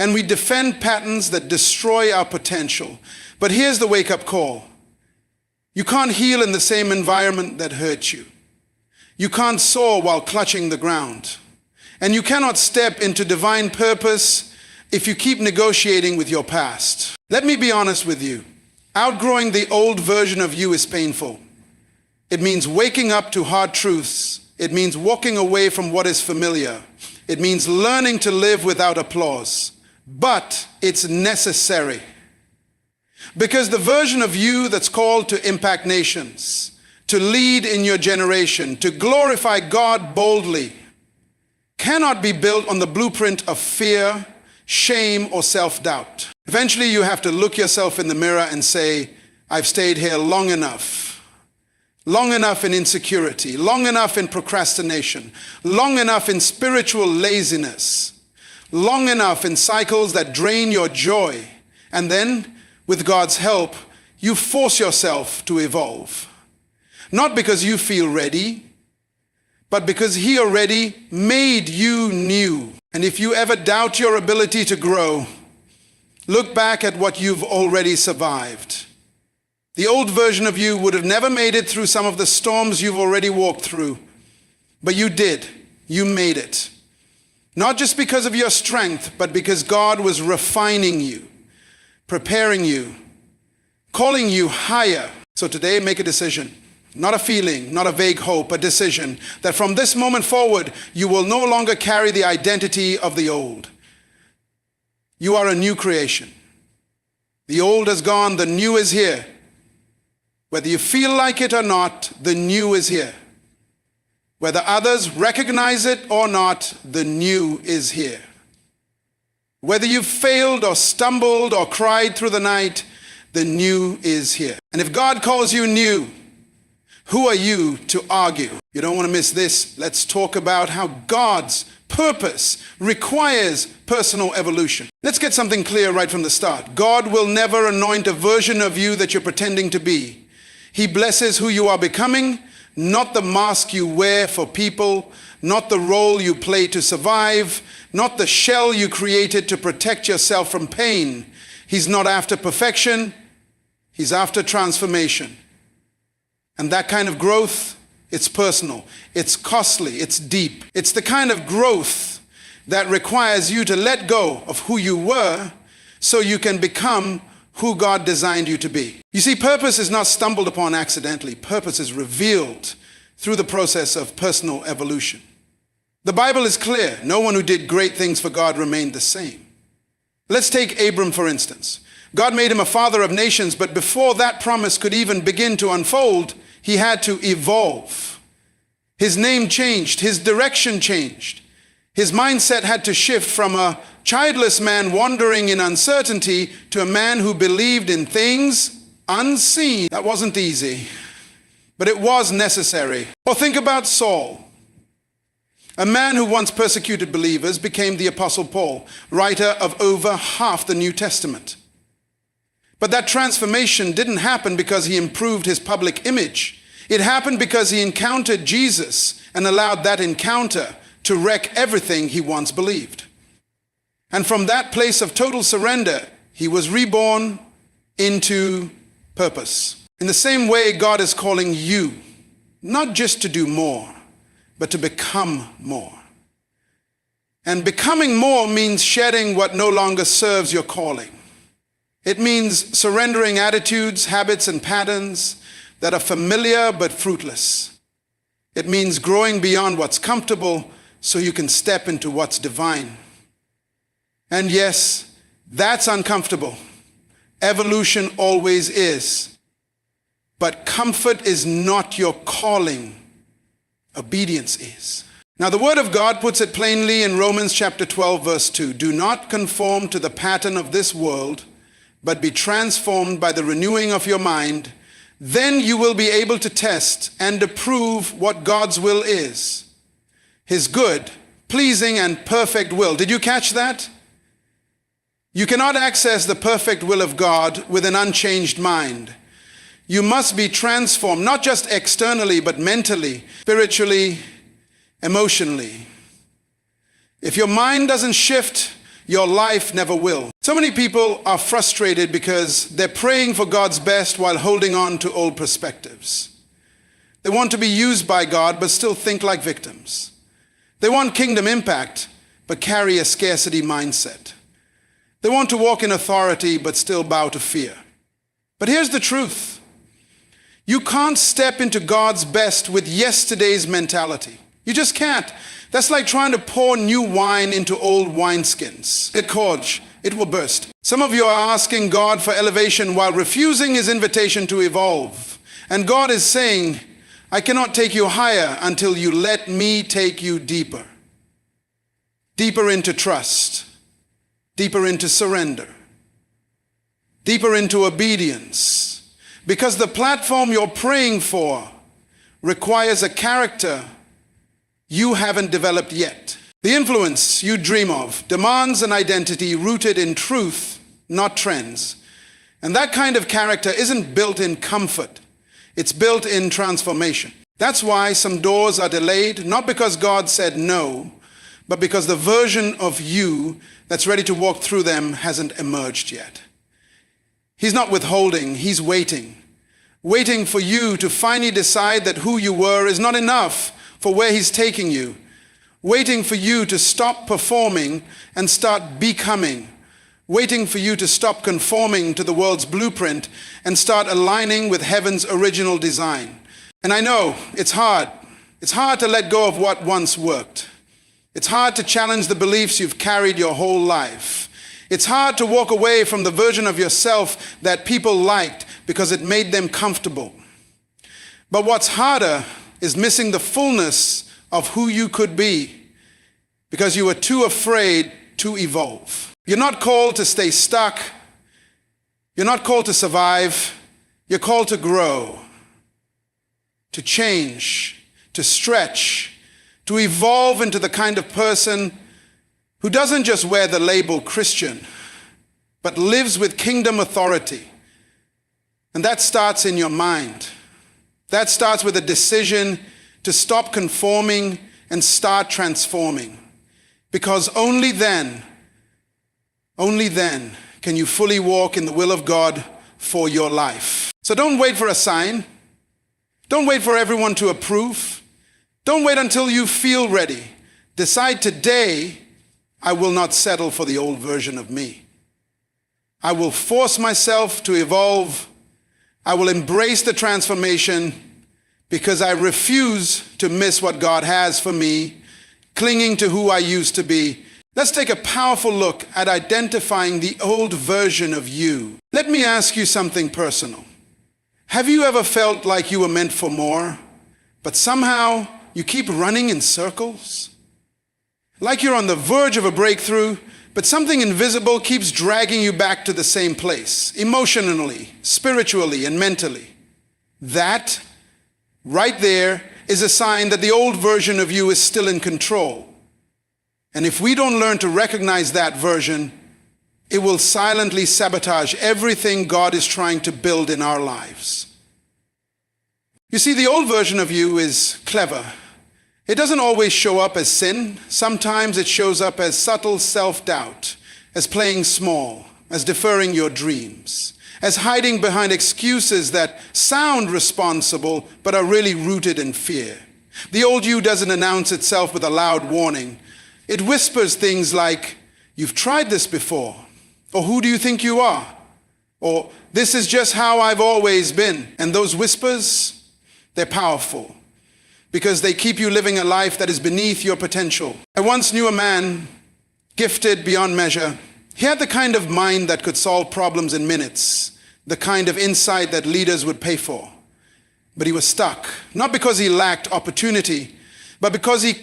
and we defend patterns that destroy our potential. But here's the wake-up call. You can't heal in the same environment that hurt you. You can't soar while clutching the ground. And you cannot step into divine purpose if you keep negotiating with your past. Let me be honest with you. Outgrowing the old version of you is painful. It means waking up to hard truths. It means walking away from what is familiar. It means learning to live without applause. But it's necessary. Because the version of you that's called to impact nations, to lead in your generation, to glorify God boldly, cannot be built on the blueprint of fear, shame, or self-doubt. Eventually you have to look yourself in the mirror and say, I've stayed here long enough. Long enough in insecurity, long enough in procrastination, long enough in spiritual laziness, long enough in cycles that drain your joy. And then, with God's help, you force yourself to evolve. Not because you feel ready, but because He already made you new. And if you ever doubt your ability to grow, look back at what you've already survived. The old version of you would have never made it through some of the storms you've already walked through. But you did. You made it. Not just because of your strength, but because God was refining you, preparing you, calling you higher. So today, make a decision. Not a feeling, not a vague hope, a decision that from this moment forward, you will no longer carry the identity of the old. You are a new creation. The old is gone, the new is here. Whether you feel like it or not, the new is here. Whether others recognize it or not, the new is here. Whether you've failed or stumbled or cried through the night, the new is here. And if God calls you new, who are you to argue? You don't want to miss this. Let's talk about how God's purpose requires personal evolution. Let's get something clear right from the start. God will never anoint a version of you that you're pretending to be. He blesses who you are becoming, not the mask you wear for people, not the role you play to survive, not the shell you created to protect yourself from pain. He's not after perfection. He's after transformation. And that kind of growth, it's personal, it's costly, it's deep. It's the kind of growth that requires you to let go of who you were so you can become who God designed you to be. You see, purpose is not stumbled upon accidentally. Purpose is revealed through the process of personal evolution. The Bible is clear. No one who did great things for God remained the same. Let's take Abram, for instance. God made him a father of nations, but before that promise could even begin to unfold, he had to evolve. His name changed. His direction changed. His mindset had to shift from a childless man wandering in uncertainty to a man who believed in things unseen. That wasn't easy, but it was necessary. Or think about Saul. A man who once persecuted believers became the Apostle Paul, writer of over half the New Testament. But that transformation didn't happen because he improved his public image. It happened because he encountered Jesus and allowed that encounter to wreck everything he once believed. And from that place of total surrender, he was reborn into purpose. In the same way, God is calling you, not just to do more, but to become more. And becoming more means shedding what no longer serves your calling. It means surrendering attitudes, habits, and patterns that are familiar but fruitless. It means growing beyond what's comfortable so you can step into what's divine. And yes, that's uncomfortable. Evolution always is. But comfort is not your calling. Obedience is. Now, the Word of God puts it plainly in Romans chapter 12, verse 2. Do not conform to the pattern of this world, but be transformed by the renewing of your mind. Then you will be able to test and approve what God's will is. His good, pleasing, and perfect will. Did you catch that? You cannot access the perfect will of God with an unchanged mind. You must be transformed, not just externally, but mentally, spiritually, emotionally. If your mind doesn't shift, your life never will. So many people are frustrated because they're praying for God's best while holding on to old perspectives. They want to be used by God but still think like victims. They want kingdom impact but carry a scarcity mindset. They want to walk in authority but still bow to fear. But here's the truth. You can't step into God's best with yesterday's mentality. You just can't. That's like trying to pour new wine into old wineskins. It will burst. Some of you are asking God for elevation while refusing his invitation to evolve. And God is saying, I cannot take you higher until you let me take you deeper. Deeper into trust. Deeper into surrender. Deeper into obedience. Because the platform you're praying for requires a character you haven't developed yet. The influence you dream of demands an identity rooted in truth, not trends. And that kind of character isn't built in comfort. It's built in transformation. That's why some doors are delayed, not because God said no, but because the version of you that's ready to walk through them hasn't emerged yet. He's not withholding, he's waiting. Waiting for you to finally decide that who you were is not enough for where he's taking you. Waiting for you to stop performing and start becoming. Waiting for you to stop conforming to the world's blueprint and start aligning with heaven's original design. And I know it's hard. It's hard to let go of what once worked. It's hard to challenge the beliefs you've carried your whole life. It's hard to walk away from the version of yourself that people liked because it made them comfortable. But what's harder is missing the fullness of who you could be because you were too afraid to evolve. You're not called to stay stuck. You're not called to survive. You're called to grow, to change, to stretch, to evolve into the kind of person who doesn't just wear the label Christian, but lives with kingdom authority. And that starts in your mind. That starts with a decision to stop conforming and start transforming. Because only then can you fully walk in the will of God for your life. So don't wait for a sign. Don't wait for everyone to approve. Don't wait until you feel ready. Decide today, I will not settle for the old version of me. I will force myself to evolve. I will embrace the transformation because I refuse to miss what God has for me, clinging to who I used to be. Let's take a powerful look at identifying the old version of you. Let me ask you something personal. Have you ever felt like you were meant for more, but somehow you keep running in circles? Like you're on the verge of a breakthrough, but something invisible keeps dragging you back to the same place, emotionally, spiritually, and mentally. That, right there, is a sign that the old version of you is still in control. And if we don't learn to recognize that version, it will silently sabotage everything God is trying to build in our lives. You see, the old version of you is clever. It doesn't always show up as sin. Sometimes it shows up as subtle self-doubt, as playing small, as deferring your dreams, as hiding behind excuses that sound responsible but are really rooted in fear. The old you doesn't announce itself with a loud warning. It whispers things like, "You've tried this before," or "Who do you think you are?" or "This is just how I've always been." And those whispers, they're powerful because they keep you living a life that is beneath your potential. I once knew a man gifted beyond measure. He had the kind of mind that could solve problems in minutes, the kind of insight that leaders would pay for. But he was stuck, not because he lacked opportunity, but because he